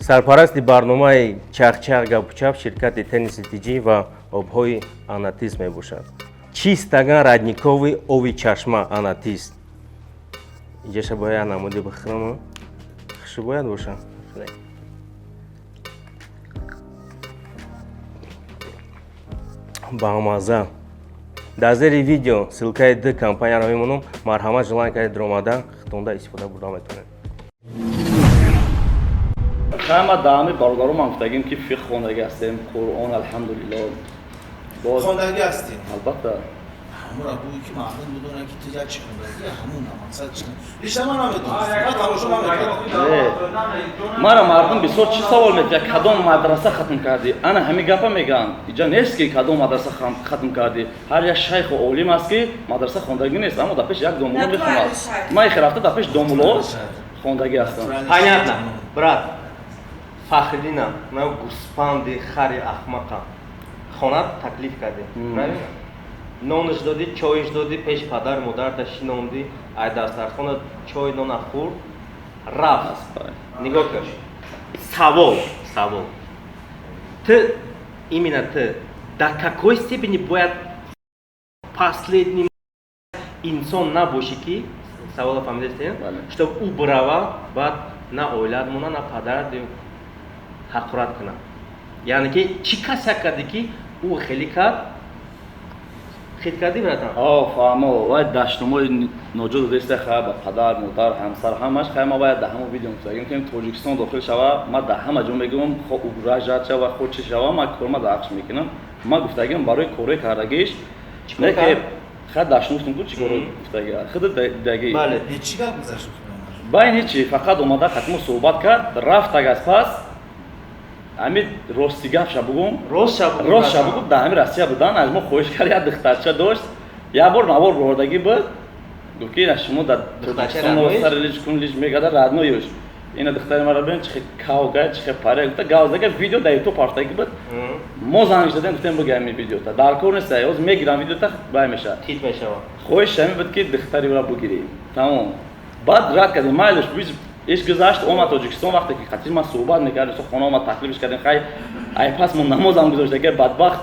سرپرست برنامه چرخچرخ گپوچپ شرکت تنیس تیجی و آبهای آناتیس می باشد. چیست تگان رادنیکوی اوی چشمه آناتیس؟ اینجا باید نموده بخورم. خشو باید باشم. بامازه. در زیر ویدیو سلکای دو کمپانی را میمونم. مرحمت جلوان که درآمده خطونده استفاده بردم میتونه. ما دائما برادرم هم گفتیم که فقه خوندگی هستیم. قرآن الحمدلله. خوندگی هستیم. البته. همون ابویی که معلوم بدونه که تجا چی خوندگی همون مقصد چیه؟ بیشتر من نمیدونم. من تماشا نمیکنم. مرا مردم بسیار چی سوال میکنه کدام مدرسه ختم کردی؟ انا همین گپا میگم. اینجا نیست که کدام مدرسه ختم کردی. هر یک شیخ و عالم است که مدرسه خوندگی نیست. اما دپش یک دومولو میخوند. من خرافت دپش دومولو خوندگی هستم. Понятно, брат. Фахридинам, на гуспанди хари ахмака. Хонат таклиф карди. Правильно? Нонш доди, чойш доди, пеш падар, модар да шинонди, ай дастархона чой нон ахур. Раф. Нигоҳ кун. Савол. Ты, именно ты, до какой степени будет последний инсон набоши ки, савола фамилиясен, чтобы убрава бад на ойладмона, на падар ҳақурат кунад. Яъне ки чӣ каса карди ки ӯ хеле кард? Хит кардӣ братан? фаҳмо вай даштумои ноҷуд десте ха ба падар, модар, ҳамсар ҳамаш хай ма бояд да ҳамо видео мусагим ки Тоҷикистон дохил шава, ма да ҳама ҷо мегӯям хо угражат шава, хо чӣ шава, ма корма да ақш мекунам. Ма гуфтагим барои кори кардагиш не ки ха даштумустум ку чӣ кор гуфтага. Худ даги. Бале, чӣ гап гузашт? Байн ҳечи, фақат омада хатмо суҳбат кард, рафтаг аз пас ами рости гап шабугум рост шабугум да ами Россия будан аз мо хоҳиш кард як духтарча дошт як бор навор бордаги буд гуфт ки шумо да Тоҷикистон сарилиш кунлиш мегада радноюш ина духтари мара бин чихе кавга чихе паре гуфта гавзага видео да ютуб партаги буд мо занг задем гуфтем буги ами видеота дар кор нест оз мегирам видеота бай меша Хит мешава. хоҳиш ами буд ки духтари мара бугири тамом баъд рад кардем майлаш иш гузашт омад Тоҷикистон вақте ки қатъи ма суҳбат мекардем со хона омад таклифш кардем хай ай пас мо намозам гузоштаги бадбахт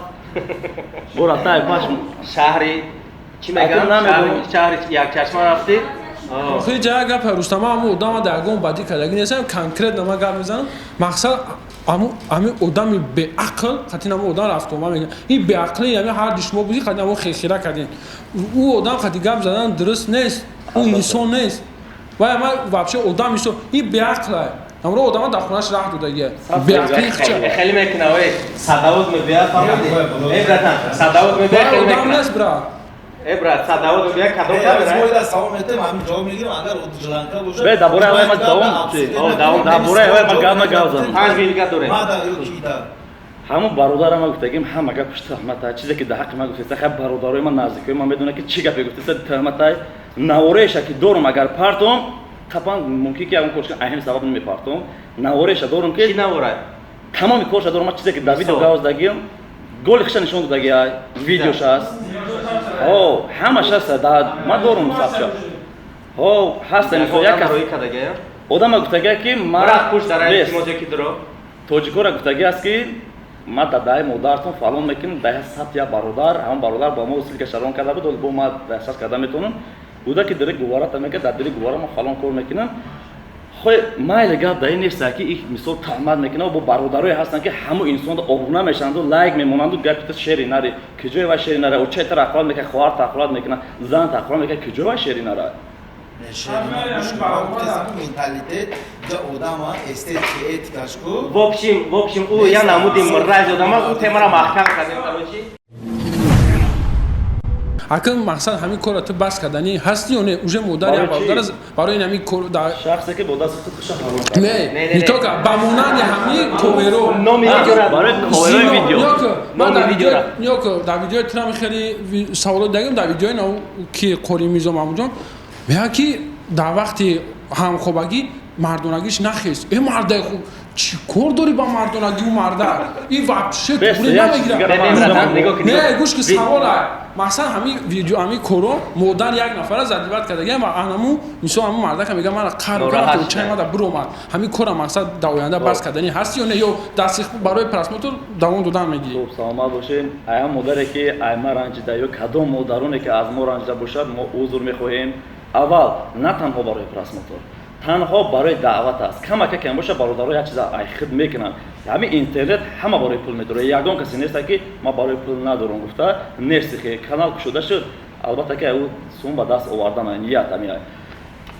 бората ай пас шаҳри чӣ мегӯям шаҳри якчашма рафтӣ خیلی جای گپ رستم هم آدم درگم بدی کردگی نیستم کنکرت نما گپ میزنم مقصد امی آدمی به عقل خاطر نما آدم رفتم میگم این به عقلی یعنی هر دیش ما بودی خاطر نما خیره کردین او آدم خاطر گپ زدن درست نیست اون انسان نیست و ما واقعا آدم میشه این به عقله امروز آدم در خونش راه داده به عقلی خیلی میکنه وای صداوت میبیا فهمیدی ای براتن صداوت میبیا خیلی آدم نیست برا ای برات صداوت میبیا کدوم از موی دست سوام میتونم همین جواب میگیرم اگر جلانکا باشه به دبوره اول ما دبوره اول ما گاوزم 5 میلیون دوره ما دا یکی دا همون برادرم ما گفتگیم هم مگه پشت تهمت چیزی که در حق ما گفته خب برادرای من نزدیکی من میدونه که چی گپی گفته تهمت نوارش که دورم اگر پارتم قطعا ممکنه که اون کارش اهم سبب نمیپارتم نوارش دورم که چی نواره تمام کارش دورم چیزی که در ویدیو گاوز دگیم گل خشن نشون دادگی ویدیوش هست همش هست در ما دورم ثبت هست این یک روی کدگه آدم گفتگی که مرا پشت داره موزه کی درو توجیکو را گفتگی است که ما دادای مادرتون فالون میکنم ده سات یا برادر هم برادر با ما وصل که شرون کرده بود با ما احساس کرده میتونن بوده که داره گوارا تا میگه در دل گوارا ما فالون کار میکنم خو مایل گپ دای نیست که این مثال تهمت میکنه و با برادرای هستن که همه انسان آبونه میشند و لایک میمونند و گپ شعری نره کجای و شعری نره و چه طرف اخلاق میکنه خوار اخلاق میکنه زن اخلاق میکنه کجای و شعری نره менталитет да одама эстетика этикашку в общем у я намудим мразь одама у темара маҳкам кардем короче акн мақсад ҳамин кора ту бас кардани ҳасти ё не уже модар я бародар барои ҳамин кор да шахсе ки бо даст худ хуша ҳарон не нитока ба монанди ҳамин коверо номи видео барои коверои видео номи видео ёк дар видеои трам хеле саволот дагим дар видеои нав ки қори мирзо маҳмуҷон мега ки дар вақти ҳамхобагӣ мардонагиш нахест мардай چی کار داری با مردانگی و مردک این وابشه بس، دوری یک نمیگیرم چیز ببین زدم نگاه کنید. نه گوش که سوال مثلا همین ویدیو همین کرو مودن یک نفر زدیبت کرده گه انمو میسو همون مردک میگه من قرار ناراحت تو چای شد. ما برو من همین کورا مقصد داوینده بس کردنی هستی یا نه یا دستی برای پراسموتور دوام دادن میگی خوب سلامت باشین. ایا مادری که ایما رنجیده یا کدام مادرانی که از ما رنجیده باشد ما عذر میخواهیم. اول نه تنها برای پراسموتور تنها برای دعوت است. کمک کم باشه برادرها یک چیز خود میکنن. همین اینترنت همه برای پول میداره. یگان کسی نیست که ما برای پول ندارم گفته نیست که کانال شده شد. البته که او سوم به دست آوردن نیت همیه.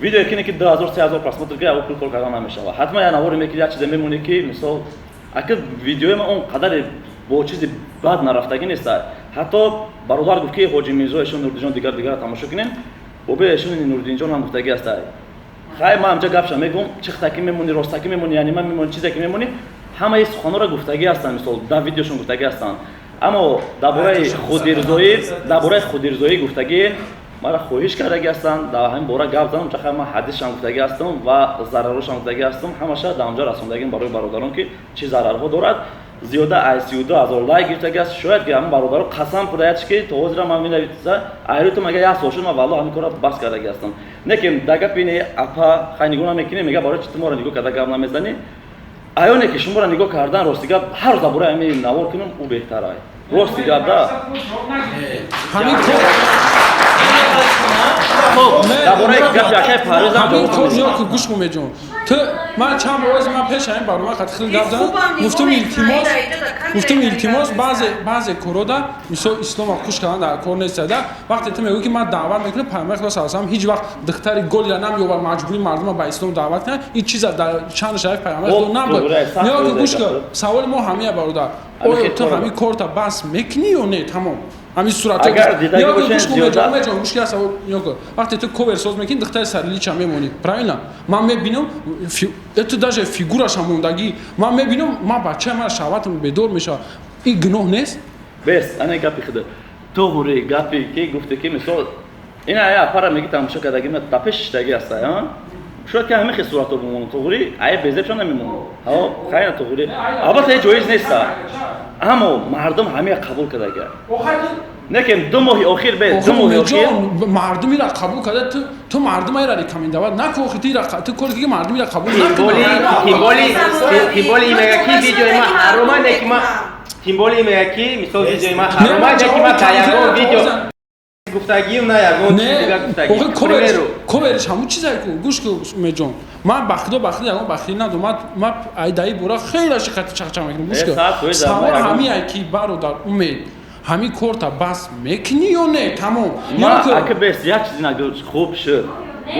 ویدیو که 2000 3000 پراسموتور که او پول کار کردن نمیشه. حتما یه نواری میگی یک چیز میمونه که مثلا اگه ویدیو ما اون قدر با چیزی بد نرفتگی نیست. حتی برادر گفت که حاجی میرزا ایشون نوردین دیگر تماشا کنین. بابا ایشون نوردین جان هم گفتگی است. خیلی ما همجا گپش میگم چه تکی میمونی راستکی میمونی یعنی من میمونی چیزی که میمونی همه این سخنا را گفتگی هستن مثلا در ویدیوشون گفتگی هستن اما درباره خودارضایی گفتگی مرا خواهش کرده هستن در همین باره گپ زدم چه من حدیثش هم گفتگی هستم و ضررش هم گفتگی هستم همشه در اونجا رسوندگی برای برادران که چه ضررها دارد زیاده 32000 لایک گرفته است شاید که همین برادران قسم خورده که تو حاضر من می‌نویسه ایرو تو مگه یا سوشل ما والله همین کارا بس کرده هستم نکیم دگه پینه اپا خیلی نگاه نمیکنه میگه برای چی تو ما رو نگاه کرده گپ نمیزنی ایونه که شما رو نگاه کردن راستیگه هر روز برای همین نوار کنم او بهتره راستیگه دا همین درباره گپ یکی پاریز هم همین کار جواب یا که گوش کنم جون تو من چند روز من پیش همین برنامه خاطر خیلی گپ زدم گفتم التماس بعضی کرودا مثلا اسلام خوش کردن در کور نیست ده وقتی تو میگی که من دعوت میکنم پیامبر خدا صلی الله علیه و هیچ وقت دختری گل یا نم یا مجبوری مردم به اسلام دعوت کنن این چیزا در چند شریف پیامبر دو نبود یا که گوش کن سوال ما همه برادر آیا تو همین کار تا بس میکنی یا نه تمام همین صورت اگر دیدگی باشین زیاده جان گوش کن سوال یا وقتی تو کوور ساز میکنی دختر سرلی چه میمونی پراینا من میبینم تو даже фигураش هم موندگی من میبینم ما بچه من شهوتم بدور میشه این گناه نیست بس انا گپی خدا تو هوری گپی که گفته که مثلا این آیا پارا میگی تماشا کردگی من تپش تگی است ها شاید که همه خیلی صورت رو بمونه تو هوری آیا بزرگشان نمیمونه ها خیلی تو هوری البته جایز نیست اما مردم همه قبول کردگی نکن دو ماه آخر به دو ماه آخر مردمی را قبول کرده تو مردم را ریکامند داد نکو خیلی را تو کاری که مردمی را قبول نکنی تیمبولی میگه کی ویدیو ما حرامه نه که ما تیمبولی میگه کی مثلا ویدیو ما حرامه نه که ما تایگو ویدیو گفتگی نه یگان چیز دیگه گفتگی کوورش همون چیزایی که گوش میجون من بخدا یگان بخیل ندارم من ایدای برا خیلی شکایت چخچم میکنم گوش کن سوال همین کی برادر امید همین کورتا بس میکنی یا نه تمام ما اگه بس یک چیزی نگوش خوب شد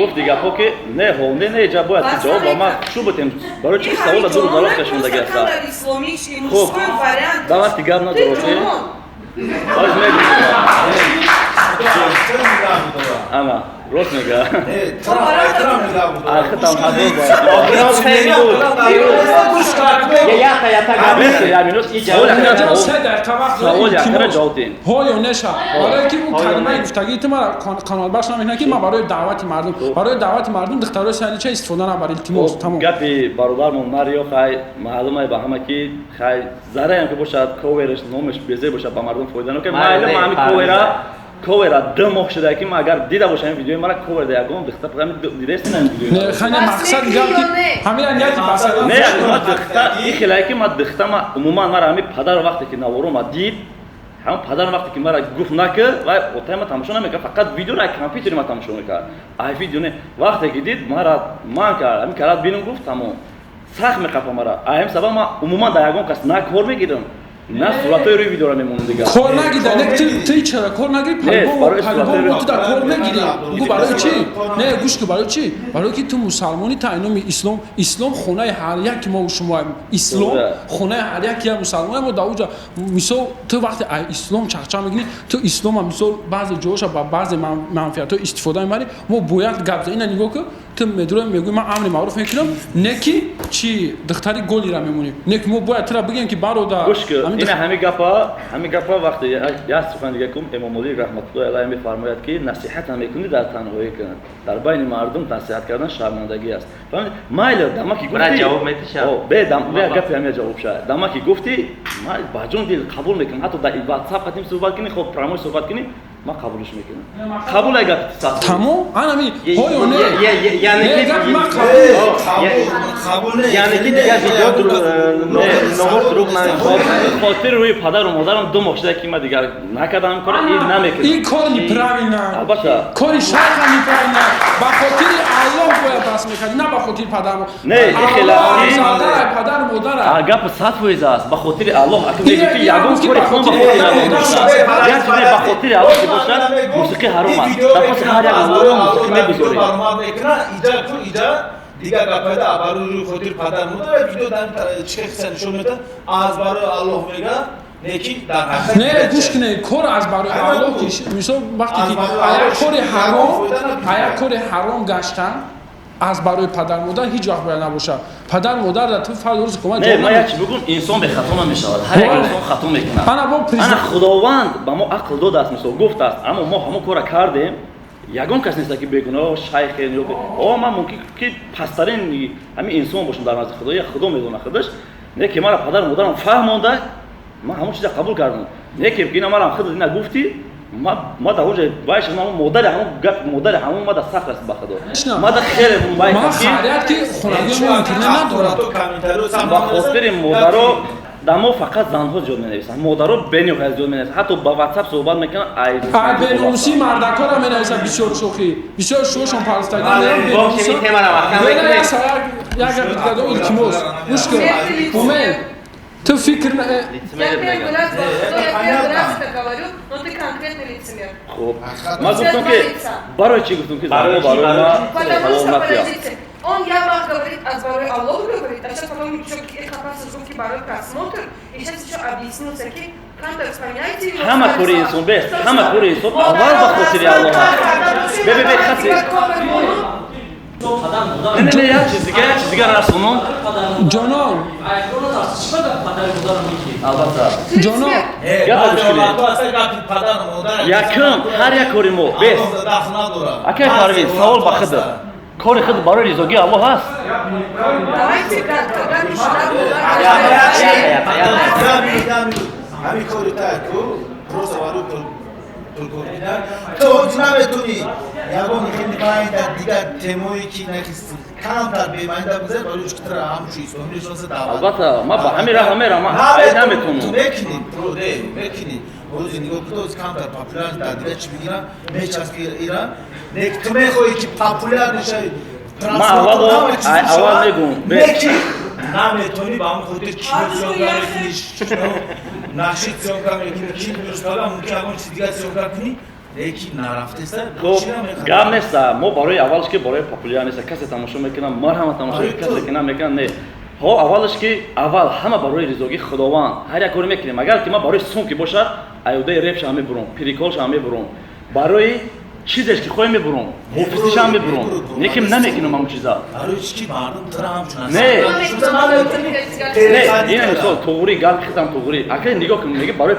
گفت دیگه پا که نه هونده نه جا باید که جواب با ما شو بتیم برای چی سوال دور دارم کشوندگی است خوب دعوت دیگر نداره باز اما روز میگه آخه تام حضور ها یا نشه برای که اون کلمه گفتگی تو ما کانال بخش نمیدونم که ما برای دعوت مردم دخترای سلیچه استفاده نه برای التماس تمام گپی برادرمون ماریو خای معلومه به همه که خای زره هم که باشد کوورش نامش بزه باشه با مردم فایده نکنه معلومه همین کوورا دو ماه شده که ما اگر دیده باشم این ویدیو مرا کوور دیگم دختر همین دیده است نه ویدیو نه خیلی مقصد میگم که همین نیتی بس نه ما دختر این خلایی که ما دختر ما عموما مرا همین پدر وقتی که نوارو ما دید هم پدر وقتی که مرا گفت نکرد و اوتای ما تماشا نمیکرد فقط ویدیو را کامپیوتر ما تماشا میکرد ای ویدیو نه وقتی که دید مرا من کرد همین کارات بینم گفت تمام سخت میخوام مرا ایم سبب ما عموما دیگم کس نکور میگیرم نه صورتای روی ویدیو را میمونه دیگه کار نگیده نه تو چرا کار نگیری پلگام تو در کار نگیری گو برای چی نه گوش که برای چی برای که تو مسلمانی تا اینو اسلام خونه هر یک ما و شما اسلام خونه هر یک مسلمان ما داوجا مثلا تو وقتی اسلام چخچا میگنی تو اسلام هم مثلا بعضی جوش با بعضی منفعت استفاده میبری ما باید گپ اینا نگاه کن تو میدونم میگی من امر معروف میکنم نکی چی دختری گلی را میمونی نک ما باید ترا بگیم که برادر این همین گپا وقتی یا سخن دیگه کم امام مولی رحمت الله علیه میفرماید که نصیحت هم میکنی در تنهایی کن در بین مردم نصیحت کردن شرمندگی است فهمید مایل دمکی گفتی برای جواب میدی شب به گپی همین جواب شد دمکی گفتی ما با جون دل قبول میکنم حتی در واتساپ قدیم صحبت کنی خب پراموش صحبت کنی ما قبولش میکنم قبول اگر تمام انا هویونه یعنی که قبول یعنی که دیگه ویدیو نمور دروغ نمیخواد خاطر روی پدر و مادرم 2 ماه شده که من دیگر نکردم کار این نمیکنم این کار نیپراوینا البته کاری شرط نیپراوینا با خاطر الله باید دست میکنی نه با خاطر پدر نه این خلافی پدر و مادر گپ 100% است به خاطر الله اگه میگی که یگان کاری خون به خاطر الله باشه یا به خاطر الله که باشه موسیقی حرام است در پس هر یک الله موسیقی نمیذاره اینجا دیگه گپایده برای خاطر پدر مادر ویدیو دارم چه خیلی نشون میده از برای الله میگه نیکی در حق نه گوش کنه کار از برای الله که مثلا وقتی که آیا کار حرام گشتن از برای پدر مادر هیچ وقت باید نباشه پدر مادر در تو فرد روز کمک نه ما یکی بگم انسان به خطا نمیشه هر یک انسان خطا میکنه انا خداوند به ما عقل داده است مثلا گفت است اما ما همون کارا کردیم یگان کس نیست که بگونه شیخ یا من ممکن که پسترین همین انسان باشم در نزد خدا یا خدا میدونه خودش نه که مرا پدر مادرم فهمونده ما همون چیزا قبول کردم نه که اینا مرا خود اینا گفتی ما در وجه باش ما مادر همون ما در سخت است به خدا ما در خیر باید ما خیریت که خونگی ما اینترنت نداره با خاطر مادرو دمو فقط زنها جون می‌نویسن مادرها بنیو جون می‌نویسن حتی با واتساپ صحبت میکنن ای بنوسی مردکا را می‌نویسن بسیار شوخی بسیار شوشون پرستگان میرن بنوسی تیما را وقت یا اگر دیگه دو التماس مشکل اومد تو فکر خب ما گفتم که برای چی گفتم که برای ما Он явно говорит о здоровье Аллаха, говорит, а сейчас потом еще хапаться звуки барой просмотр, и сейчас еще объяснил всякие канты, вспоминайте его. Хама кори инсон бест, хама кори инсон, аввал ба хотири Аллоха. Бе хаси. Не, як чизига расунон. Ҷонон. Албатта. Ҷонон. Гапа гӯш кунед. Якум ҳар як кори мо бест. Акай фарвин савол ба худ. کار خود برای رضایت الله هست. همین کاری تاکو روز وارو پول کوردن تو نمیتونی یگان خیلی پایین در دیگر تمایی که نکست کم تر بیمانده بزن ولی چطور هم چیز کنیشون سه دعوت. البته ما با همین راه ما نمیتونم. تو بکنی پروده بکنی. روزی نگاه کدوم کم تر پاپولار در دیگر چی بگیرم میچاس که ایران نک تو میخوای که پاپولار نشه. ما اول میگم. نکی نمیتونی با هم خودت کیلو زیاد کنی. نشید زیاد کنی کیلو زیاد ممکن است دیگر زیاد کنی. لیکن نرفته است. خب گام نیست. ما برای اولش که برای پاپولار نیست. کسی تماشا میکنه مرحمت تماشا کسی که نمیکنه نه. ها اولش که اول همه برای رضایت خداوند هر یک کاری میکنیم اگر که ما برای سون که باشه ایوده رپ شام میبرم پریکول شام میبرم برای چیزش که خواهی میبرم حافظی شام میبرم نکیم نمیکنم همون چیزا برای چی مردم ترام چون نه این مثال توغری گل خدام توغری اگر نگاه کنیم میگه برای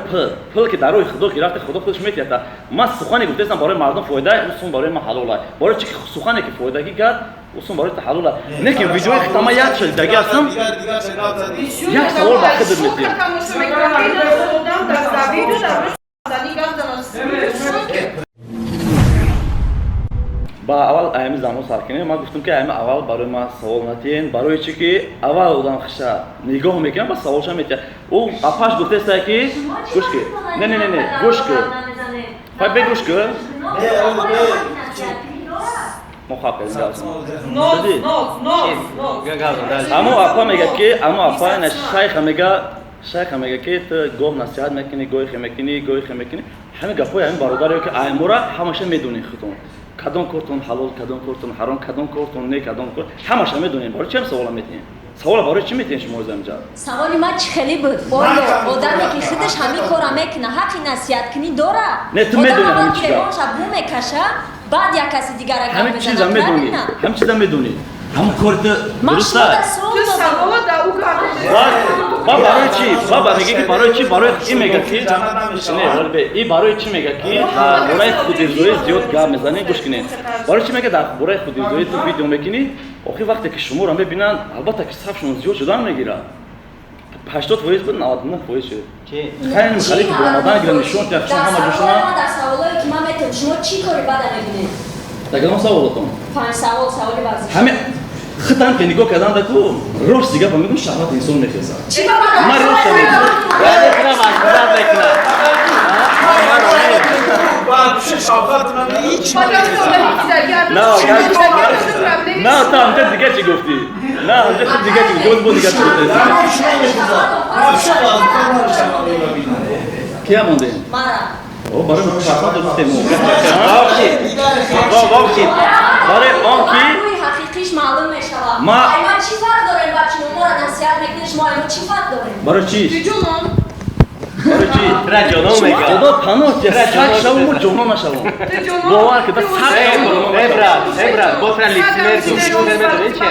پل که دروی خدا گرفته خدا خودش میتیاتا ما سخنی گفتم برای مردم فایده اون برای ما حلاله برای چی سخنی که فایده کی کرد اون برای حلاله نکیم ویدیو ختم یاد شد دیگه اصلا یک سوال با خود میتیم با اول ایمی زمان سر کنیم ما گفتم که ایمی اول برای ما سوال نتین برای چی که اول آدم خشته نگاه میکنم با سوالش میتونه او اپاش گفته است که گوش که نه گوش که پای به گوش که مخاطب است اما اپا میگه که اما اپا نه شیخ میگه که تو گفت نصیحت میکنی گوی میکنی همه گپای همین برادری که ایمورا همیشه میدونی خودتون کدام کارتون حلال کدام کارتون حرام کدام کارتون نه کدام کار همیشه میدونین برای چه سوال میتونین سوال برای چی میتونین شما زمینجا سوالی ما خیلی بود آدمی که خودش همین کارا میکنه حقی نصیحت کنی داره نه تو میدونی همین چیزا بو میکشه بعد یک کسی دیگر را همین چیزا میدونی همین چیزا میدونی همون کارت درسته Tu sa voda u ба барои чӣ баба мега ки барои чӣ барои ин мега ки не волбе и барои чӣ мега ки дар бораи худирзоӣ зиёд гап мезанӣ гӯш кинед барои чӣ мега дар бораи худирзоӣ ту видео мекунӣ охир вақте ки шуморо мебинанд албатта ки сафшон зиёд шудан мегирад 80% буд 99% шуд хайни халиф омадан гиранд нишон тяхшон ҳама ҷӯшона дар саволое ки ман метавонам шумо чӣ кори бада мебинед дагам саволотон 5 саволи варзиш ҳаме хитан ки нигоҳ карданда ку рости гапа мегӯм шаҳват инсон мехезад чӣ баба ман роста نه تا همجا دیگه چی گفتی؟ نه همجا تو دیگه چی گفت بود دیگه چی گفتی؟ کیا مونده؟ мара او برای من شخصا درسته مو بابشید برای آن کی؟ روی حقیقیش معلوم میشود ما- ایما چی فرق داریم بچه ما را نصیحت میکنیم شما ایما چی فرق داریم برای چی؟ برای چی؟ راجونو میگه خدا پناه که سگ شوم و جونا نشوم باور که بس سگ شوم و جونا نشوم ابرا بطرا لیتمر چه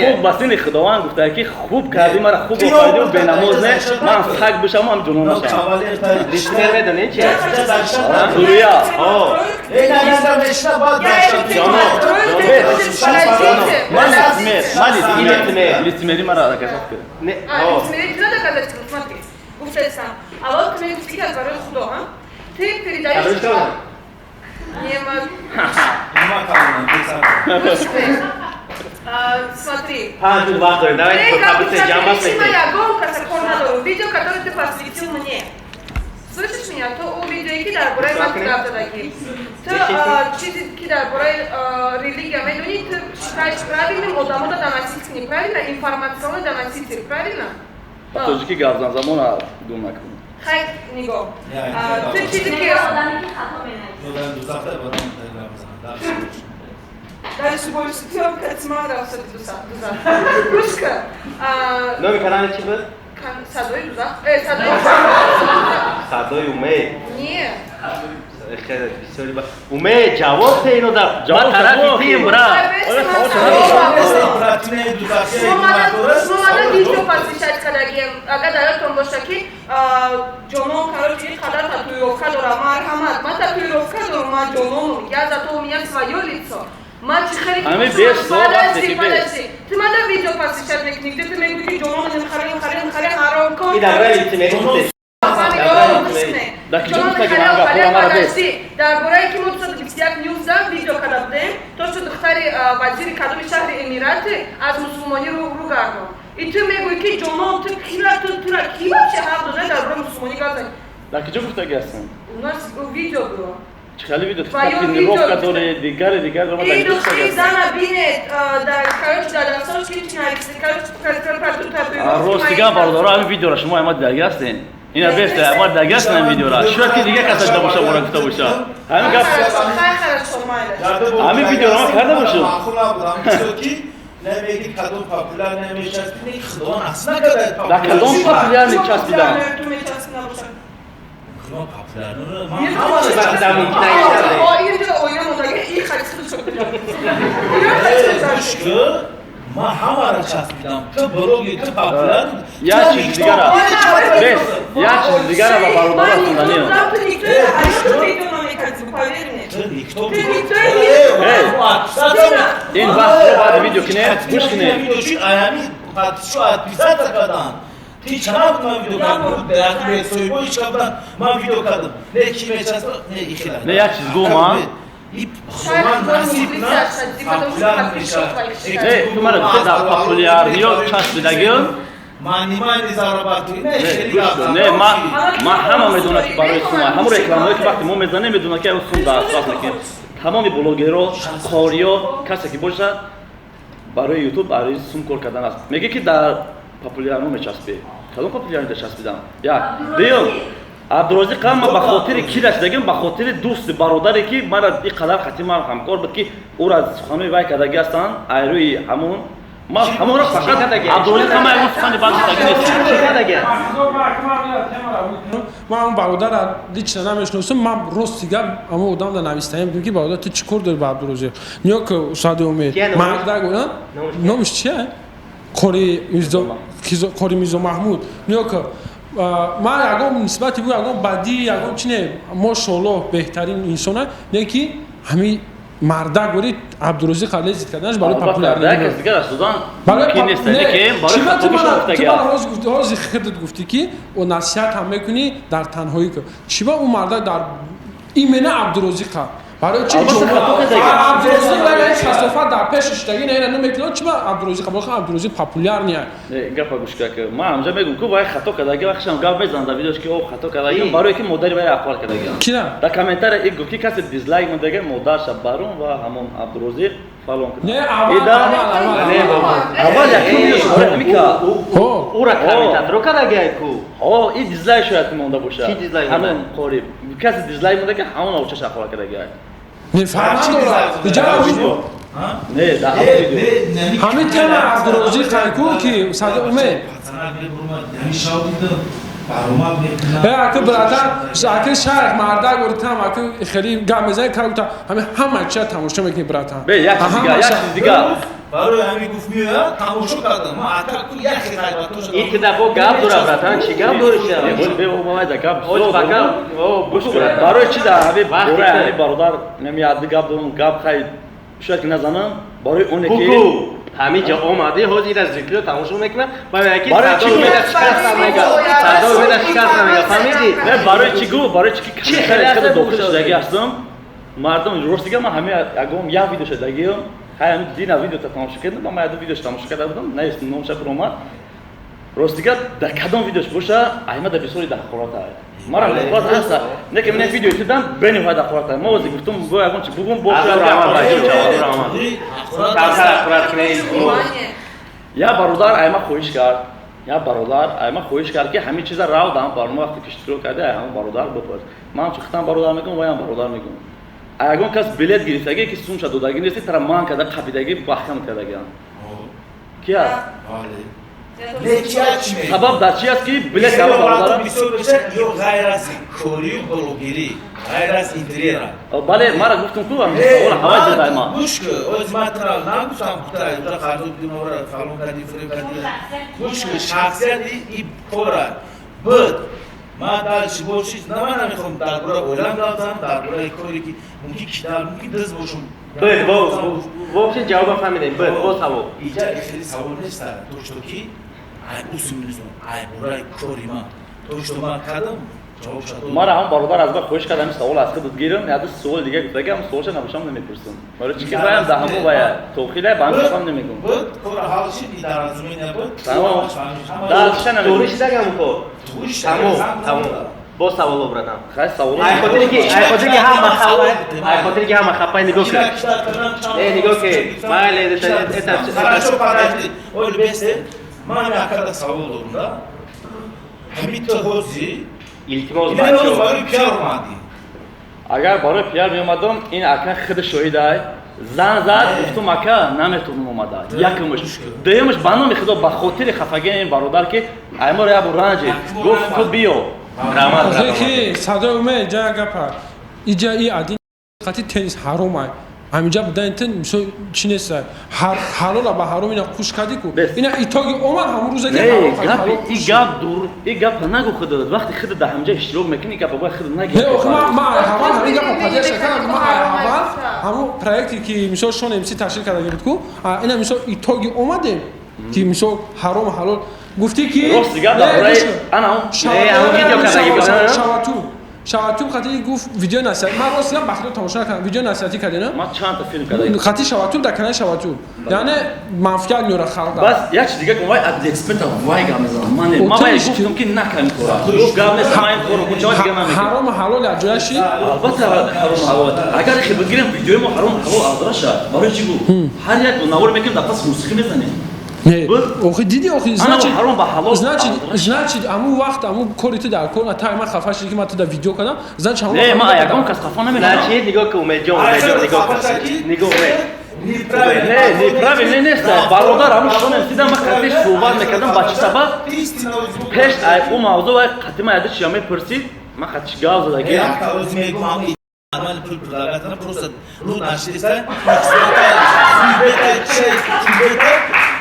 خوب بس این خداوند گفته که خوب کردی مرا خوب آفریدی و بینماز نه من سگ بشم و هم جونا نشوم لیتمر میدونی چه سوریا من لیتمری مرا رکشت کرد نه اول تو میگفتی که از برای خدا ها تو پریدایش смотри. Панч вахт дорим, давайте по джамба Има я гонка кор надолу, видео, которое ты посвятил мне. Слышишь меня? То у видео кидар бурай правда таки. То чизи кидар бурай религия медуни, ты считаешь правильным одному доносить неправильно, информационно доносить правильно? тоҷики гавзанзамона гум накун Хай нигоҳ. Ты чизи ки آدمی که خطا می‌نویسه. Дальше больше трёх кацмара дуза. Русска. Номер канала чи буд? Садой дуза. Садой. Садой умей. Не. خیلی بسیاری با امید جواب تینو در ما طرفی تیم برا شما ویدیو посвящать кадаги агар даратон боша ки ҷонон короче қадар татуировка дорам марҳамат ман татуировка дорам ман ҷонон я зато у меня своё лицо ман чи хеле ты мада видео посвящать мекунӣ где ты мегӯи ки ҷонон нехаре ҳаром кун ин дар рай лицемерӣ дар бораи ки мо 221 нюз дам видео када будем то что духтари вазири кадоми шаҳри эмирати аз мусулмонӣ рӯ гардон и ту мегӯӣ ки ҷонон ту тура ки вообще ҳақ дода дар бораи мусулмонӣ газан дар киҷо гуфтаги ҳастан у нас видео было хеле видео тренировка дори дигар ин духтари зана бинед короче дар дастонш ки чинариси короче ростиган бародаро ҳамин видеоро шумо ама дидаги ҳастен ина бехте ама дидаги ҳастен ҳамин видеоро шояд ки дигар кас дашта боша бора гуфта боша ҳамин гап ҳамин видеоро ма карда бошам نمیگی کدوم پاپولار نمیچسبی خداوند اصلا نکرده در کدوم پاپولار نمیچسبیدم خداوند پاپولار نه ما همه را چسبیدم تو بلوگی تو پاپولار یا چیز دیگر است بس یا چیز دیگر است و برادر خوندنی این وقت رو بعد ویدیو کنه گوش کنه آیامی پاتشو ادپیزات کردن تی چناب من ویدیو کردم در سوی بویش کردم من ویدیو کردم نه کی میچسب نه ایخیلا نه یا چیز گومان خداوند نصیب نه پاپولار میشه تو من گفته در پاپولاریتی چسبیدگی مانیمان زارباتوی نه خیلی نه ما همه میدونه که برای شما همون رکلامایی که وقتی ما میزنیم میدونه که اون سوم در اصلاح نکنه تمام بلوگرها کاریا کسی که باشه برای یوتیوب برای سوم کار کردن است میگه که در پاپولاریتی میچسبه کدوم پاپولاریتی چسبیدم یا دیو عبدالرازق قام به خاطر کی رسیدگیم به خاطر دوست برادری که مرا این قدر خطی همکار بود که او را سخنوی وای کردگی هستند ایروی همون ما همون را فقط عبدالرازق قام اون سخن بعد کردگی من اون برادر را لیچنا نمیشناسم من راستیگه اما آدم در نویسنیم میگم که برادر تو چیکار داری با عبدالرازق نیا که استاد امید مرد نگو نامش چیه کاری кори Мирзо Маҳмуд меё ки ман ягон нисбати бу ягон бадӣ ягон чине мошоаллоҳ беҳтарин инсона не ки ҳамин мардак бори Абдурозиқ Алиев зид карданаш барои популярности худт гуфтӣ ки насиҳат ҳам мекунӣ дар танҳоӣ ки чиба ӯ мардак дар имена Абдурозиқа барои чи Абдурозиқ касофат дар пешаш таги не намекунад чиба Абдурозиқа бохи Абдурозиқ популяр не гапа гӯш кар ки ман ҳамҷа мегӯм ки вай хато кардаги вақтшам гап мезанам дар видеош ки о хато кардаги барои ки модари вай ахвал кардаги кина дар комментария ин гуфт ки касе дизлайк мудаги модарша барун ва ҳамон Абдурозиқ фалон не аввал якин видеош бора ҳамика ура комментатор кардаги ку ин дизлайк шояд монда боша ки дизлайк ҳамон қориб касе дизлайк мудаги ҳамон овчаш ахвал кардаги не фарқ дорад не дар ҳамин тема Абдурозиқ ку ки сади умед аки братан аки шайх мардак буритам аки хели гап мезани карута ҳама чиа тамошо мекунӣ братан як чиз дигар барои ҳамин гуфт меояд тамошо кардам ман атаку яхе ғайбатош итидафо гап дора братан чи гап дориш барои чи дар ҳаби бародар намеяд гап дорум гап хай шояд ки назанам барои оне ки ҳамин ҷо омадӣ ҳозир аз зикро тамошо мекунад барои ки садо умеда шикаста мега садо умеда шикаста мега фаҳмидӣ барои чи гу барои чи ки камера дохил шудаги ҳастам мардум ростига ман ҳамин ягон як видео шудагиам ҳамин дина видео тамошо кардам ман як видеош тамошо карда будам наест номша биромад ростига дар кадом видеош боша аҳмада бисёри дар хӯрата мара хӯрат ҳаста не ки ман видео дидам бени ҳоя дар хӯрата мо ози гуфтум бо ягон чи бугум боша я бародар айма хоҳиш кард ки ҳамин чиза рав дам бар мо вақте киштирӯ карда ҳамон бародар бопурс ман чӣ хитам бародар мегӯм ваям бародар мегӯм ягон кас билет гирифтаги ки сумша додаги нест тара ман карда қапидаги бахкам кардагиам ки аст сабаб дар чи аст ки билет кава бародарам бисёр бештар ё ғайр аз корию блогерӣ ғайр аз интерьера бале мара гуфтум ку ҳамин ҳавай додай ман гӯш ки оз ман тара нагуфтам кута ҷа қарзо будим ора фалон кади фирем кади гӯш ки шахсияти и кора буд ман дарши бошид на ман намехоҳам дар бораи оилам гафтам дар бораи коре ки мумкин кидар мумкин дыз бошам вообще ҷавоба фаҳмидем бо савол иҷа хеле савол нест то што ки ай усмилизм ай бораи кори ман то што ман кардам ҷавоб шад мара ҳам бародар аз ба хоҳиш кардам савол аз худат гирам яда савол дига гуфтага ҳам саволша набошам намепурсам мара чӣ ки ваям да ҳамо вая тохила ба ҳам фам намегум буд кора ҳалши дар азмина буд дарша намегум туришидагам ко тамом бо саволо братан хай савол ай хотири ки ҳама хапай нигоҳ кар нигоҳ ки майле хорошо подожди ой бесте ман якада савол дорам да ҳамин то ҳозир илтимос барои пиар омадӣ агар барои пиар меомадам ин ака худ шоҳидай зан зад гуфтум ака наметавонам омада якумш дуюмш ба номи худо ба хотири хафагии ин бародар ки аймор ябу ранҷи гуфт ту биё ки садои умед ҷа гапа иҷа и адин қати теннис ҳаромай ҳаминҷа будан тен мисол чи нест ҳалола ба ҳаром ина қуш кардику ина итоги омад ҳамон рӯзаги и гапа нагу худод вақти худ дар ҳамҷа иштирок мекунӣ гапа бояд худ наги ман айҳаван ҳамин гапа падиаш кардам ман айҳаван ҳамон проекте ки мисол шон мс ташкил кардаги буд ку ина мисол итоги омадем ки мисол ҳаром ҳалол гуфтӣ ки шаватуб хати гуфт видео насиҳат ман ростигам бахтиёр тамошо накардам видео насиҳатӣ кардина ман чанд та филм кардам хати шаватуб дар канали шаватуб яъне манфиат меёра халqa бас як чиз дига вай аз эксперта вай гап мезанам ман вай гуфтам ки накам кора гуфт гап нест ман кора куча дига намекунам ҳаром ҳалол аз ҷояши албатта ҳаром ҳалол агар хе бигирем видеои мо ҳаром ҳалол азраша барои чӣ гуфт ҳар як навор мекунем дар пас мусиқӣ мезанем охи диди охи значит аму вақт аму кори ту дар кор та ман хафа шуди ки ман ту дар видео кардам значит ҳамон не ман ягон кас хафа намекунам значит нигоҳ ки умедҷон нигоҳ неправильно нест бародар ҳамун шонем сида ман қатиш суҳбат мекардам ба чӣ сабаб пеш ӯ мавзӯъ вай қатӣ ман яда чия мепурсид ман қатиш гав задагиам нормально пул предлагать просто ну нашли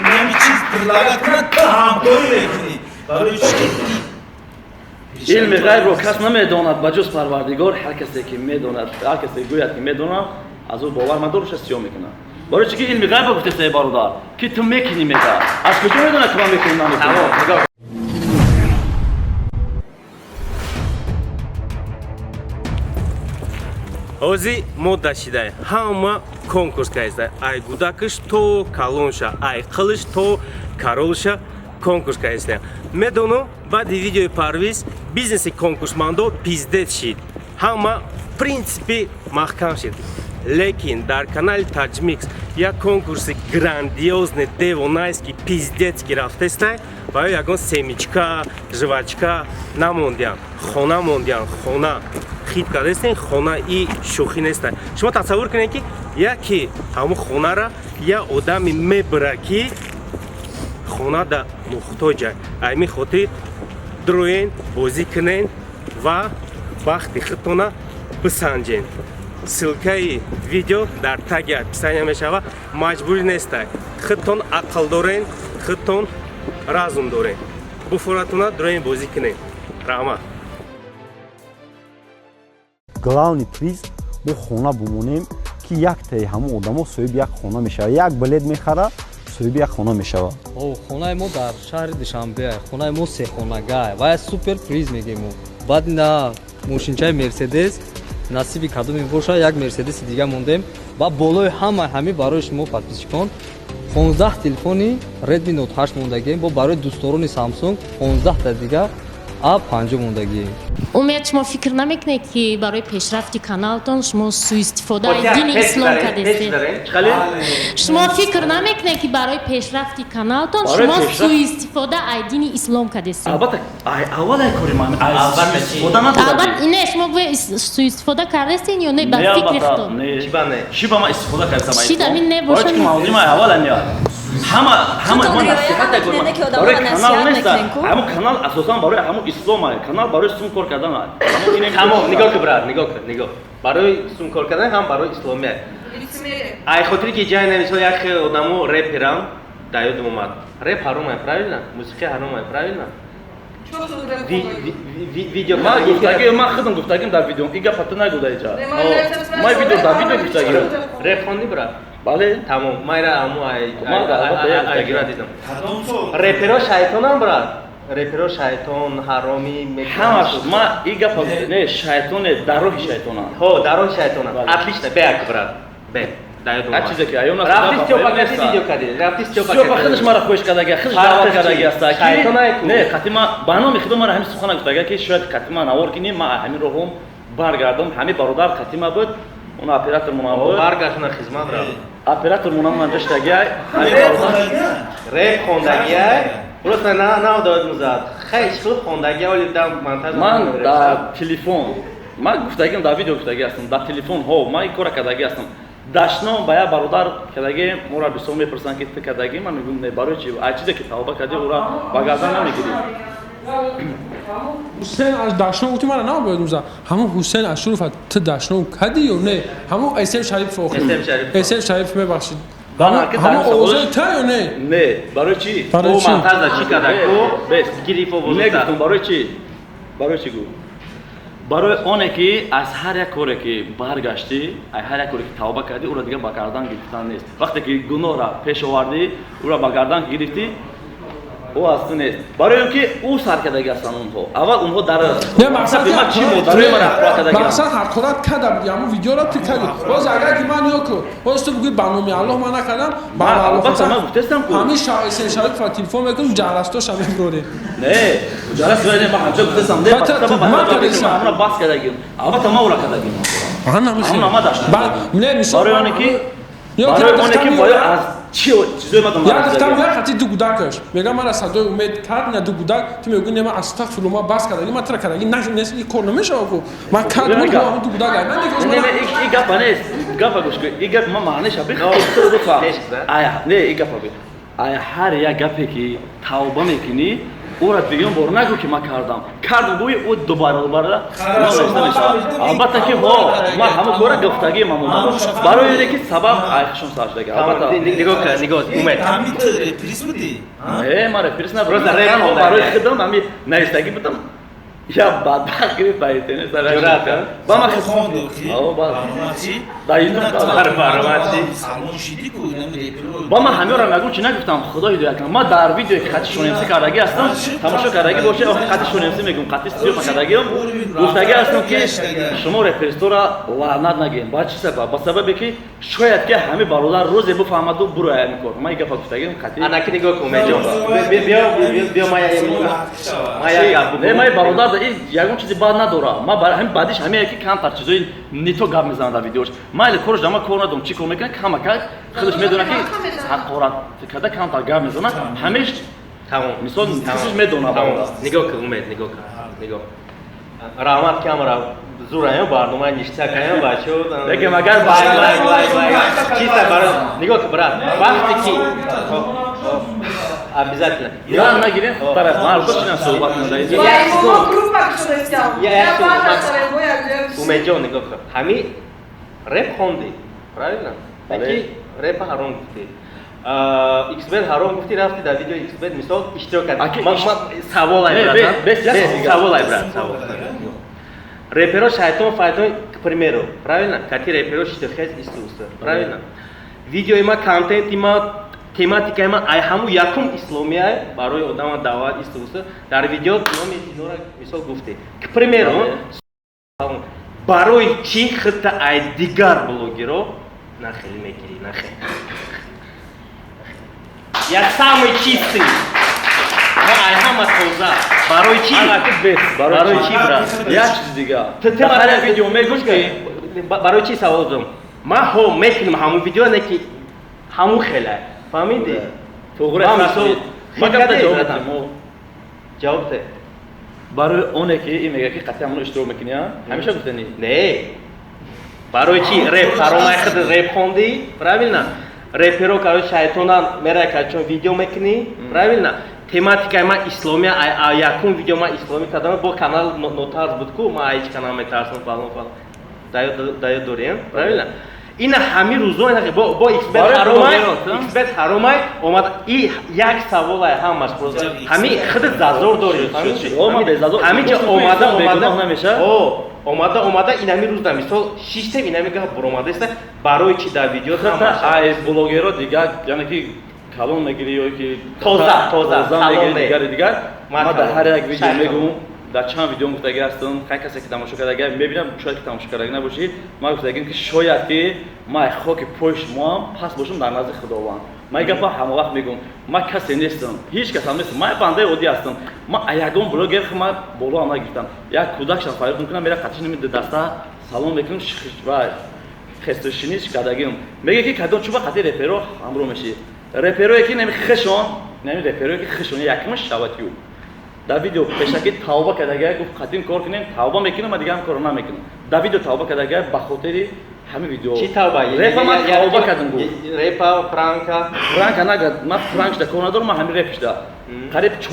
میگم چیز предлагать کنن تو همکاری بکنی برای چی علم غیب رو کس نمیداند بجز پروردگار هر کسی که میداند هر کسی گوید که میداند از او باور مدارش استیام میکنه برای چی که علم غیب رو گفته ای برادر که تو میکنی میگه از کجا میدونه که من میکنم نمیکنم Ози мо дашидай ҳама конкурс кайзда ай гудакиш то калонша ай қилиш то каролша конкурс кайзда медону баъди видеои парвиз бизнеси конкурсмандо пиздет шид ҳама принципи маҳкам шид лекин дар канали таҷмикс як конкурси грандиозни девонайски пиздетски рафтестай ва ягон семичка жвачка намондиям хона мондиям хона хит кардестен хона и шӯхӣ нестай шумо тасаввур кунед ки яке ҳамун хонара я одаме мебара ки хонада мухтоҷа ами хотир дроен бозӣ кунен ва вақти худтона бисанҷен ссилкаи видео дар таги описания мешавад маҷбурӣ нестай худтон ақл дорен худтон разум дорен буфуратона дроен бозӣ кунен раҳмат главный приз мо хона бумонем ки як таи ҳамон одамо соҳиби як хона мешавад як билет мехара соҳиби як хона мешавад хонаи мо дар шаҳри душанбе хонаи мо сехонагае ва супер приз мегем баъд на мошинчаи мерседес насиби кадом мебошад як мерседеси дига мондем ва болои ҳами барои шумо подписчикон 15 телефони Redmi Note 8 мондагием бо барои дӯстдорони Samsung 15 та дига А50 мондагием умед шумо фикр намекунед ки барои пешрафти каналтон шумо суистифодаи дини ислом кардестед шумо фикр намекунед ки барои пешрафти каналтон шумо суистифода ай дини ислом кардестед албатта аввал ай кори ман албатта не шумо суистифода кардестед ё не ба фикри худо чӣ ба ман истифода кардам чӣ да мин не бошад мавзӯи ман аввал амиёд ҳама ман насиҳат мекунам барои канал нест ҳамун канал асосан барои ҳамун ислом аст канал барои сум кор кардан аст ҳамон нигоҳ кун брат нигоҳ кун нигоҳ барои сум кор кардан ҳам барои исломи ай хотири ки ҷай намисол як одамо рэперам да ёдам омад рэп ҳаром ай правильно мусиқӣ ҳаром ай правильно видео ман худам гуфтагим дар видео ин гапа ту нагӯда иҷа ман видео дар видео гуфтагим рэп хонди брат бале тамом майра аму айгира дидам рэперо шайтонам брат рэперо шайтон ҳароми ҳамаш ман ин гапа не шайтоне дар роҳи шайтона ҳо дар роҳи шайтона отлично беак брат бе чизе ки аён аст рафти стёпа кади видео кади рафти стёпа худаш мара хоҳиш кардаги худаш даъват кардаги аст не қатима ба номи худо мара ҳамин сухана гуфтага ки шояд қатима навор кинем ман ҳамин роҳом баргардам ҳамин бародар қатима буд он оператор монам буд баргашна хизмат ра оператор монам манҷаштагиай рэп хондагиай просто на дод музад хай шул хондагиай оли дам монтаж ман дар телефон ман гуфтагим дар видео гуфтаги ҳастам дар телефон ҳо ман ин кора кардаги ҳастам дашном ба як бародар кардаги мора бисёр мепурсанд ки ту кардаги ман мегӯм не барои чи ай чизе ки тавба карди ура ба гардан намегирӣ ҳусейн аз дашном гуфти мара набояд муза ҳамун ҳусейн ашуруфа ту дашном кади ё не ҳамун эсем шариф охир эсем шариф мебахшид ҳамун овозаи та ё не не барои чи монтажда чи кардаку гириф овоза негуфтам барои чи гӯ барои оне ки аз ҳар як коре ки баргаштӣ ҳар як коре ки тавба кардӣ уро дигар ба гардан гирифтан нест вақте ки гуноҳро пеш овардӣ уро ба гардан гирифтӣ о аз ту нест барои он ки ӯ сар кардаги ҳастанд онҳо аввал онҳо дар мақсад ҳақорат кардам ҳамун видеоро ту карди боз агар ки ман ё ку боз ту бигӯи ба номи аллоҳ ман накардам ҳамин эсен шарифа телефон мекунем ҷаластоша мебурорем не ҷалас не ба ҳамҷа гуфтесам не ҳамра бас кардагим албатта ман ура кардагим ҳамна даштам барои оне ки бояд аз чизои мадам як дифтам як хати ду гудакаш мегам мара садои умед кард на ду гудак ту мегӯи нема астағфируллоҳ ман бас кардаги ман тра кардаги нест ин кор намешава ку ман кард буд ҳамун ду гудак ай ин гапа нест гапа гӯш кун ин гап ман маънеша бихуфа не ин гапа ай ҳар як гапе ки тавба мекунӣ اورا بیام بار نگو که ما کردم کردم بوی او دوباره البته که ها ما همه کار گفتگی معمولا برای اینه که سبب عایشون ساز دیگه البته نگاه اومد همین تو رپریس بودی ما رپریس نه برای خودم همین نایستگی بودم یا بدبخت گرفت بایتنه سر با ما خوندو کی برنامه‌چی داییتون برنامه‌چی سالون شیدی کو اینم با ما همه را نگو چی نگفتم خدا هدایت کنه ما در ویدیو خطی شونمسی کردگی هستم تماشا کردگی باشه خطی شونمسی میگم خطی استیو کردگی گفتگی هستم که شما رپرتور را لعنت نگین با چی سبب با سببی که شاید که همه برادر روز بفهمد و برو ای میکنه ما گفت گفتگی خطی انا که نگاه کنم بیا ما برادر این یگون چیزی بعد نداره ما برای همین بعدش همه یکی کم تر چیزای نیتو گپ میزنن در ویدیوش ما ال کورش دما کور ندم چی کار میکنه کم کم خودش میدونه که حقارت کده کم تر گپ میزنه همیش تمام مثلا چیزش میدونه نگاه کن اومد نگاه رحمت کامرا زورایو برنامه نیشته کنیم بچه‌ها دیگه مگر چیزا برای نگاه کن برات وقتی که обязательно я нагирем طرف ما البته صحبت نداریم اومد نگاه کن همین رپ خوندی правильно таки رپ هارون گفتی XBet هارون گفتی رفتی در ویدیو XBet مثال اشتراک کردی من سوال брат рэперо шайтон файтон к примеру правильно какие рэперо штирхез искусство правильно видео има контент има тематика има ай ҳаму якум исломия барои одама даъват искусство дар видео номи инора мисол гуфте к примеру барои чӣ хита ай дигар блогеро нахели мегирӣ нахел я самый чистый ай ҳама тоза барои чӣ барои чӣ брат як чиз дига ҳар видео мегӯш ки барои чӣ савол додам ман ҳо мекунам ҳамун видео не ки ҳамун хела фаҳмиди тоғра ма гапта ҷавоб де барои оне ки ин мега ки қатъи ҳамон иштирок мекунӣ ҳамеша гуфтани не барои чӣ реп ҳаромай худ реп хонди правильно реперо короче шайтонан мерай качон видео мекунӣ правильно тематикаи ман исломия якум видео ман исломӣ кардам бо канал нотарз буд ку ман ҳеҷ канал метарсам фалон фалон даёд дорем правильно ина ҳамин рӯзо бо XBet ҳаромай омад и як саволай ҳамаш ҳамин худи зазор дорем ҳамин ҷо омада ин ҳамин рӯз мисол шиштем ин ҳамин гап буромадааст барои чӣ дар видео ай блогеро дигар яъне ки калон мегирӣ ё ки тоза мегирӣ дигари дигар ма дар ҳар як видео мегӯм дар чанд видео гуфтагӣ ҳастам ҳар касе ки тамошо кардаги мебинам шояд ки тамошо кардаги набошӣ ма гуфтагим ки шояд ки ма хоки пои шумоам пас бошам дар назди худованд ма гапа ҳама вақт мегӯм ма касе нестам ҳеҷ кас ҳам нестам ма бандаи оддӣ ҳастам ма ягон блогер ма боло ам нагирифтам як кӯдакшам фариқ мекунам мера қатиш намида даста салом мекунам ва хестошиниш кардагим мега ки кадом чуба қатъи реперо ҳамроҳ мешӣ реперое ки нами хишон нами реперое ки хишон якмаш шаватиюб در ویدیو پشکی توبه کردگی گفت قدیم کار کنیم توبه میکنیم و دیگه هم کار نمیکنیم در ویدیو توبه کردگی به خاطر همین ویدیو چی توبه رپ ما توبه کردم گفت رپ فرانکا نگه من فرانکش در کار ندارم من همین رپش در قریب 4-5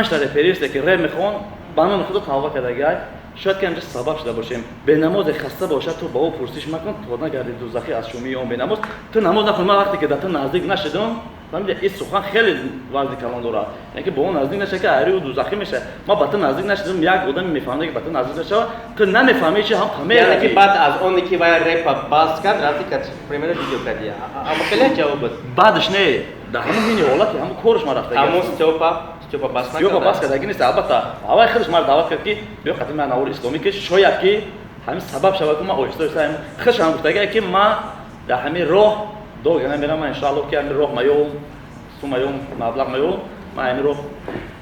تا رپریست که رپ میخوان بانون خود توبه کردگی شاید که همجا سبب شده باشیم به نماز خسته باشه تو با او پرسش مکن تو نگردی دوزخی از شومی اون به نماز تو نماز نخون من وقتی که در تو نزدیک نشدم فهمیدی این سخن خیلی وزن کلان داره یعنی که با اون نزدیک نشه که اری و دوزخی میشه ما با تو نزدیک نشدم یک آدم میفهمه که با تو نزدیک نشه تو نمیفهمی چه هم همه یعنی که بعد از اون که وای رپ باز کرد رفتی که پریمیر ویدیو کردی اما خیلی جواب بود بعدش نه در همون حالت همون کارش ما رفته همون استوپا باز کردگی نیست البته اول خودش ما دعوت کرد که بیا قطعی من نور اسلامی که شاید که همین سبب شود که ما اوشتر خش هم گفته که ما در همین راه دو گنه میرم ان شاء الله که همین راه میام سو میام مبلغ میام ما همین راه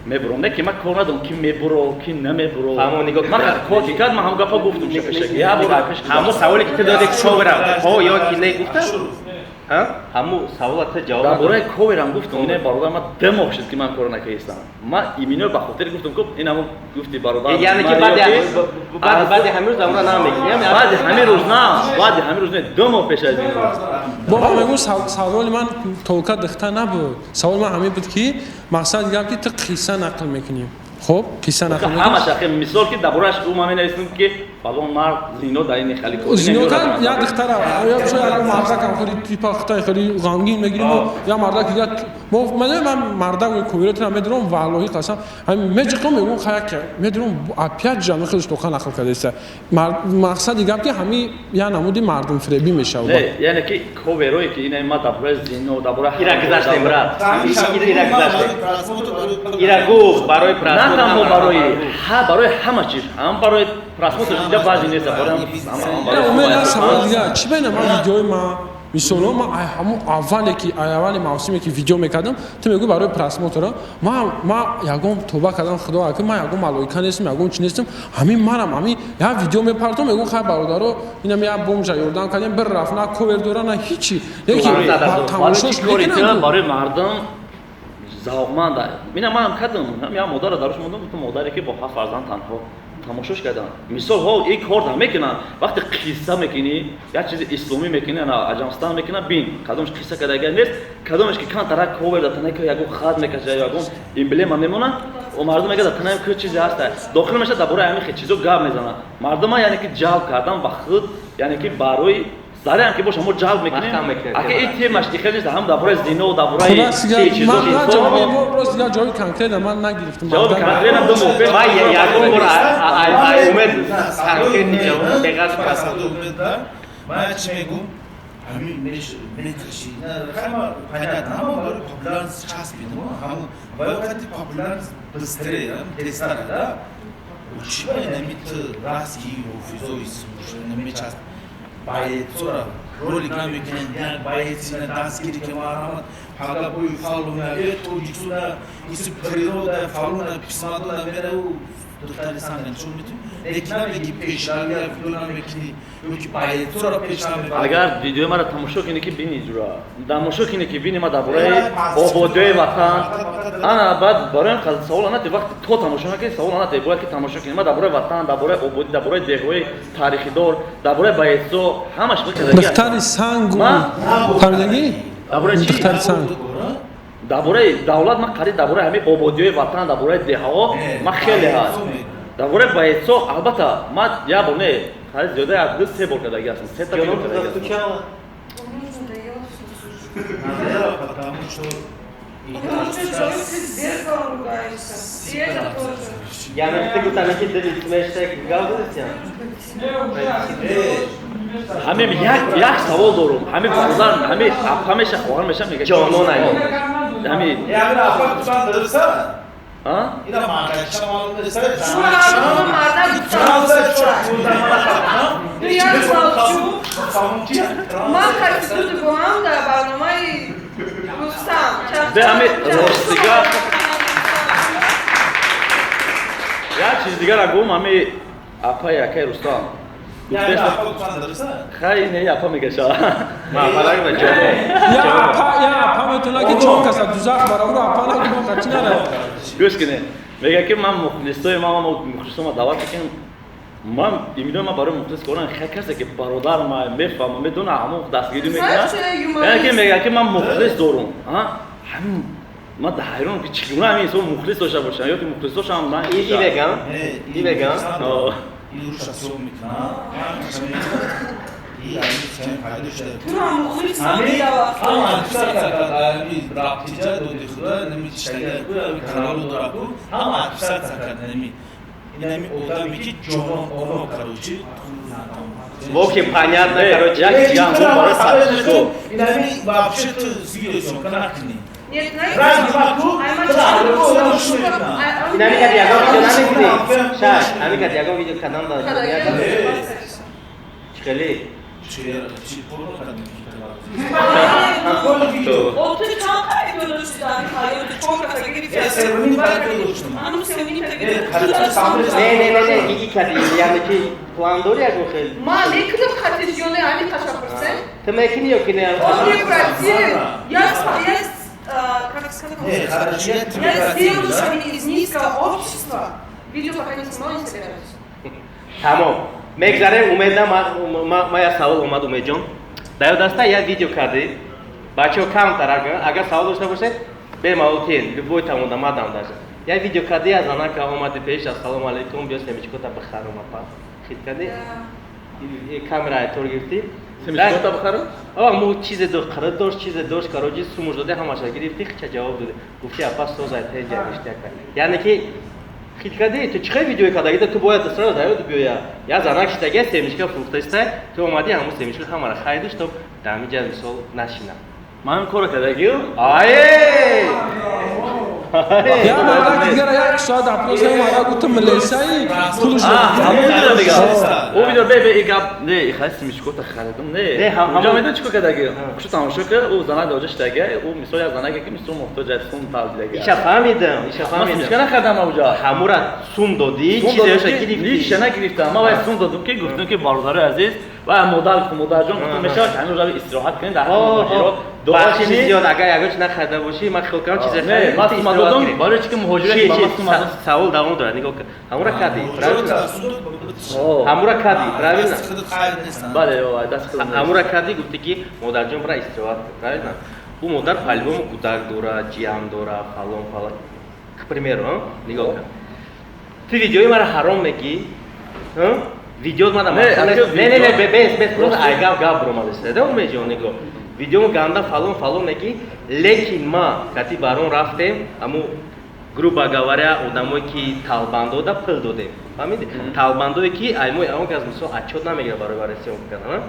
میبرم نه که ما کار ندارم که میبرم که نمیبرم همون نگاه ما کار کرد ما هم گپا گفتم شکل یا برو همون سوالی که تو دادی شو برام ها یا کی نگفته ҳамун саволата ҷавоб дар бораи коверам гуфтам ин бародар ма демо шуд ки ман кор накардам ма имино ба хотири гуфтам ки ин ҳамун гуфти бародар яъне ки баъди ҳамин рӯз амра намегирем баъди ҳамин рӯз на баъди ҳамин рӯз не ду моҳ пеш аз ин бо мегӯ саволи ман толка дихта набуд саволи ман ҳамин буд ки мақсад гап ки ту қисса нақл мекунӣ хуб қисса нақл мекунӣ ҳамаш ахи мисол ки дабураш ӯ ма менависем ки фалон мард зино дар ини хали зино кан як духтара я шо як мардакам хеле типа хитай хеле ғамгин мегирим я мардак дига ман мардак кувиротра медирам валлоҳи қасам меҷиқам мегум хаяк медирам опять ҷамъи хеле штука нақл кардеса мақсади гап ки ҳами я намуди мардумфиребӣ мешавад яъне ки коверое ки ина ма дабураи зино дабура ира гузаштем брат ира гузаштем ира гуфт барои просмотр танҳо барои ҳама чиз ҳам барои просмотр дига баъзе нест умед савол дига чӣ байна ман видеои ма мисоло ма ҳамун аввале ки аввали мавсиме ки видео мекардам ту мегӯй барои просмотра ма ягон тоба кардам худо ки ма ягон малоика нестам ягон чӣ нестам ҳамин манам ҳамин як видео мепартам мегӯм хай бародаро инам як бомжа ёрдам кардем бир рафт на ковер дора на ҳичи тамошош мекунам барои мардум завқманд мина манам кардам я модарро дарош мондам гуфтам модаре ки бо 7 фарзанд танҳо тамошош кардам мисол ин корда мекунам вақте қисса мекунӣ як чизи исломӣ мекунӣ аҷамстан мекунам бин кадомаш қисса кардагар нест кадомаш ки кан тарак ковер да танай ки ягон хат мекаша ягон эмблема мемона мардум мегӯяд танай ки чизе ҳаста дохил меша дар бораи ҳамин чизо гап мезанад мардума яъне ки ҷалб кардам ба худ яъне ки барои зарем ки боша мо ҷалб мекунем ака ин темаш ки хеле ҳам дар бораи зино дар бораи я ҷавоби конкретна ман нагирифтам ҷавоби конкретна ман ягон бор умед конкретни ҷавоб беғайр ман чӣ мегӯм ҳамин меташи понятно ҳамон барои популярность часпидем ҳамон вақти популярность быстре тестарада чӣ байнамит раски ҳофизои мечасп боецора ролик намекунанд як боецина дастгирӣ ки марҳамат ҳага бои фалона тоҷиксона иси природа фалона писмадона мераву духтари санган чун метуни лекин намеги пешравия видео намекунӣ ёки боецора пешрав мекунӣ агар видеои мара тамошо кине ки бини ҷура тамошо кине ки бини ма дар бораи ободиёи ватан ана баъд барои савол анате вақти то тамошо накунӣ савол анате бояд ки тамошо кине ма дар бораи ватан дар бораи ободӣ дар бораи деҳои таърихидор дар бораи боецо ҳамаш духтари сангу фаҳмидагӣ духтари санг дар бораи давлат ма қариб дар бораи ҳамин ободиёи ватан дар бораи деҳаҳо ма хеле ҳаст дар бораи боецо албатта ма як бор не қариб зиёда як 2-3 бор кардаги ҳастам 3 та видео кардаги ҳастам потому что человек с зеркалом ругается. И это тоже. Я на что там эти две смешные галдусы. ҳамин як савол дорум ҳамин бозар ҳамин ҳамеша хоҳар меша мега ҷонон ай ҳамин як нафар тушан дурса а ина мағаш шамол дурса шума марда чанса чууда я молчу ман хочу тут бом да барномаи рустам де ҳамин ростига як чиз дигар агум ҳамин апа якай рустам خیلی نه یا پا میگشا مافلای بچه یا پا میتونه که چون کسا دوزخ برای رو اپا نگیم قطعی نره گوش کنه میگه که من مخلصای ما مخلصای ما دعوت کنم من ایمیدو ما برای مخلص کنم خیلی کسی که برادر ما میفهمم میدونه همون دستگیری میکنه یعنی که میگه که من مخلص دارم همین ما در حیران که چگونه همین انسان مخلص داشته باشن یا که مخلص داشته هم نه ای بگم این روش اصول میکنم این همین فایده شده تو هم مخلص همین اما اکثر این رابطیجا دودی خدا نمیتشتگه کانالو داره کو اما اکثر سکرد نمی این همین آدمی که جوان آنها کروچی В общем, понятно, короче, این همین вообще تو زیرشون کنکنی Нет, знаете, Dinamika diagram video namekdi. Shah, dinamika diagram video kanalda. Chiqali. Chi porno qadam O tu çanta yapıyordu sizden hayır çok kasa gidip sevimli bakıyorsun. Hanım sevimli Ne iki kadi yani ki plan doğru ya bu şey. Ma ne kılıp kategoryone hani taşapırsan? Temekini yok yine. O bir pratik. Я как сказать? Я сделаю шаги из низкого общества. Видео пока не снимаю, не собираюсь. Tamam. Megzare umedam maya savol omad umedjon. Дар даста як видео карди. Бачаҳо кам тарак, агар савол дошта бошед, бемаутин любой там одам даже. Я видео кади аз анака омади пеш ассалому алейкум биё семичкота бахарум апа. Хит кади. И камера тор гирти. Семичкота бахарум? А мо чизе дор қирд дошт, чизе дошт кароҷи сумуш доде ҳамаша гирифти, хича ҷавоб доде. Гуфти апа созай те ҷавиштяка. Яъне ки хит кади ту чихе видео кадаги ту бояд сразу даёд биёя. Я занак штаги семичка фруктаистай, ту омади ҳаму семичка ҳамара хайдиш то дами ҷа мисол нашина. Ман кора кадагиё? Ай! Я мара дигара як соат апросай мара гуфтам милисаи пулш ҳамон дига. О видео бе игап не ихас семичкота харидум не. Ҷа медон чико кадагиё? Хуш тамошо ка о зана доҷа штаги, о мисол я занаге ки мисол муҳтоҷ аст сум тавдилаги. Иша фаҳмидам, иша фаҳмидам. Семичка нахардам оҷа. Ҳамура сум додӣ, чизеша гирифти. Иша нагирифтам. Ма вай сум додум ки гуфтам ки бародари азиз ва модарҷон гуфтам мешавад ҳамин ҷо истироҳат кунед дар муҳоҷирот. Бахши зиёд агар ягоч нахарда бошӣ, ман хелкам чизе харидам. Ма сум додум, барои чи ки муҳоҷират ба сум додум. Савол давом дорад, нигоҳ кун. Ҳамура кади, правильно? Ҳамура кади, правильно? Бале, ой, даст худам. Ҳамура кади гуфти ки модарҷон бара истироҳат кун, правильно? У модар по-любому кӯдак дорад, ҷиям дорад, фалон. К примеру, нигоҳ кун. Ту видеои мара ҳаром мегӣ? Видео мада не, без просто айгав гап бромадеста. Да умеҷон нигоҳ. Видео ганда фалон мегӣ, лекин ма кати барон рафтем, аму грубо говоря, одамое ки талбандода пул додем. Фаҳмиди? Талбандое ки аймои он кас мисол отчёт намегирад барои варисион кардам.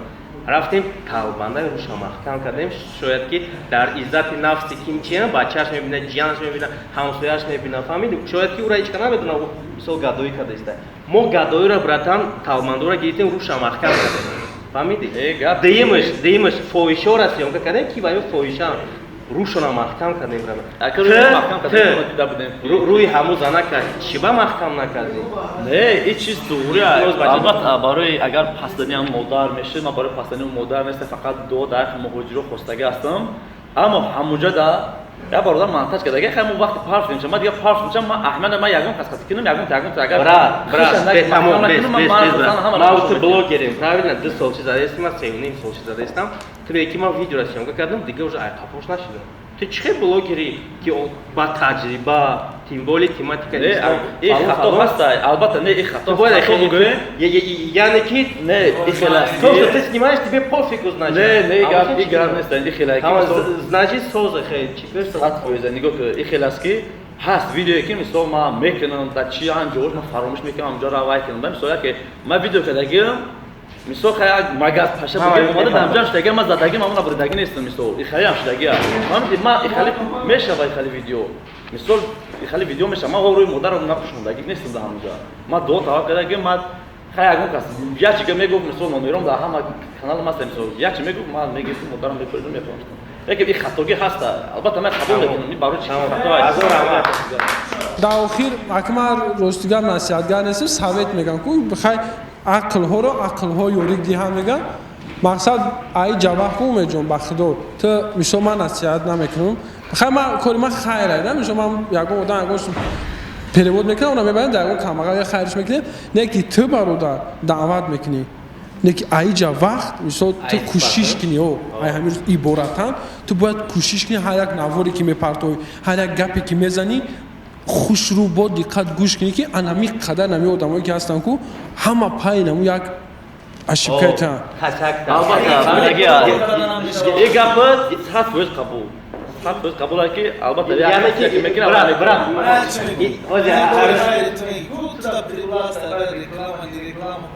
Рафтем талбандаи руша маҳкам кардем, шояд ки дар иззати нафси кимчиям бачааш мебинад, ҷиянаш мебинад, ҳамсояш мебинад. Фаҳмиди? Шояд ки ура ҳечка намедона мисол гадоӣ кардаиста. Мо гадоиро братан талбандоро гирифтем, руша маҳкам кардем. Фаҳмиди? Деимаш фоҳишора сёмка кардем ки ба ё фоҳиша рӯшона маҳкам кардем рӯи ҳаму занака чиба маҳкам накардем? Не, ин чиз дуғури албатта барои агар пасдани ҳам модар мешид, ман барои пасдани модар неста фақат дуо дар муҳоҷиро хостагӣ ҳастам. Аммо ҳамуҷада я бародар монтаж кардага хай мо вақти парф мешам, ман дига парф мешам, ман аҳмада ман ягон қасқати кинам, ягон агар ман ту блогерем, правильно, 2 солчи задаистам, 3,5 солчи задаистам. Ту ки ман видеоро съёмка кардам, дига уже айқапош нашидам. Ту чихе блогери ки ба таҷриба, тим более тематика хато ҳаста, албатта не хато бугӯем, яъне ки не ихеласки то что ты снимаешь, тебе пофигу значит. Не гап нест, ихелаки значит соза хей чипер 100%, нигоҳ кун, ихеласки ҳаст видеое ки мисол ман мекунам, дар чи анҷош ман фаромӯш мекунам, ҳамҷо равай кунам. Мисол яке ман видео кардагим, мисол хай магаз паша бугем омада дамҷан шудаги, ман задагим амона буридаги нестам, мисол ихалиам шудагия. Ман ихали мешава ихали видео. Мисол ихали видео мешава, ман рӯи модарам напушондагӣ нестам дар ҳамҷа. Ман дуо тава кардагим, ман хай ягон кас як чига мегуфт, мисол номером дар ҳама каналам аст, мисол як чи мегуфт, ман мегирифтам модарам мепуридам мефаҳмидам. Яке ин хатоги ҳаста, албатта ман қабул мекунам, ин барои чи хато аст. дар охир акмар ростигар насиҳатгар нестем, совет мегам ку хай ақлҳоро ақлҳо ёрик диҳам мегам. Мақсад ай ҷаваҳ ку меҷон ба худо ту мисол ман насиҳат намекунам. Хай ман кори ман хайр айда, мисол ман ягон одам ягон перевод мекунам, ona мебарам дар ягон камаға я хайриш мекунем. Не ки ту бародар даъват мекунӣ. Не ки айҷа вақт мисол ту кӯшиш кунӣ, ай ҳамин рӯз иборатан ту бояд кӯшиш кунӣ ҳар як наворе ки мепартовӣ, ҳар як гапе ки мезанӣ хушрӯ бо диққат гӯш кунӣ ки анами қадар нами одамое ки ҳастанд ку ҳама пай намо як ашибкайтан. Албатта ин гапа 100% қабул. 100% қабул аст ки албатта як ки мекунам. Реклама, реклама, реклама, реклама, реклама,